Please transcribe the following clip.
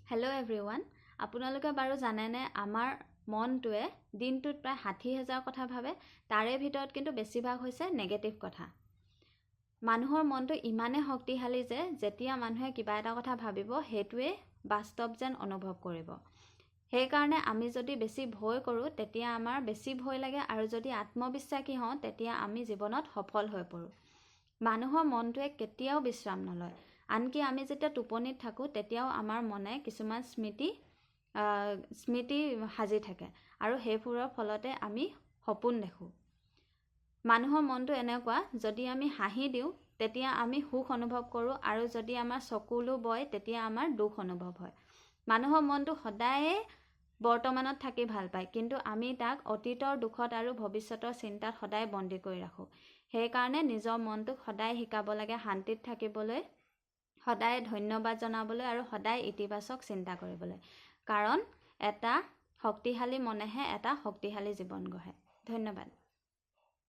Hello' everyone, আপোনালোকে বাৰু জানেনে আমাৰ মনটোৱে দিনটোত প্ৰায় ৬০,০০০ কথা ভাবে। তাৰে ভিতৰত কিন্তু বেছিভাগ হৈছে নেগেটিভ কথা। মানুহৰ মনটো ইমানেই শক্তিশালী যে যেতিয়া মানুহে কিবা এটা কথা ভাবিব সেইটোৱে বাস্তৱ যেন অনুভৱ কৰিব। সেইকাৰণে আমি যদি বেছি ভয় কৰোঁ তেতিয়া আমাৰ বেছি ভয় লাগে, আৰু যদি আত্মবিশ্বাসী হওঁ তেতিয়া আমি জীৱনত সফল হৈ পৰোঁ। মানুহৰ মনটোৱে কেতিয়াও বিশ্ৰাম নলয়। আনকি আমি যেতিয়া টোপনিত থাকোঁ তেতিয়াও আমাৰ মনে কিছুমান স্মৃতি সাজি থাকে, আৰু সেইবোৰৰ ফলতে আমি সপোন দেখোঁ। মানুহৰ মনটো এনেকুৱা, যদি আমি হাঁহি দিওঁ তেতিয়া আমি সুখ অনুভৱ কৰোঁ, আৰু যদি আমাৰ চকুলো বয় তেতিয়া আমাৰ দুখ অনুভৱ হয়। মানুহৰ মনটো সদায়ে বৰ্তমানত থাকি ভাল পায়, কিন্তু আমি তাক অতীতৰ দুখত আৰু ভৱিষ্যতৰ চিন্তাত সদায় বন্দী কৰি ৰাখোঁ। সেইকাৰণে নিজৰ মনটোক সদায় শিকাব লাগে শান্তিত থাকিবলৈ, সদায় ধন্যবাদ জনাবলৈ, আৰু সদায় ইতিবাচক চিন্তা কৰিবলৈ। কাৰণ এটা শক্তিশালী মনেহে এটা শক্তিশালী জীৱন গঢ়ে। ধন্যবাদ।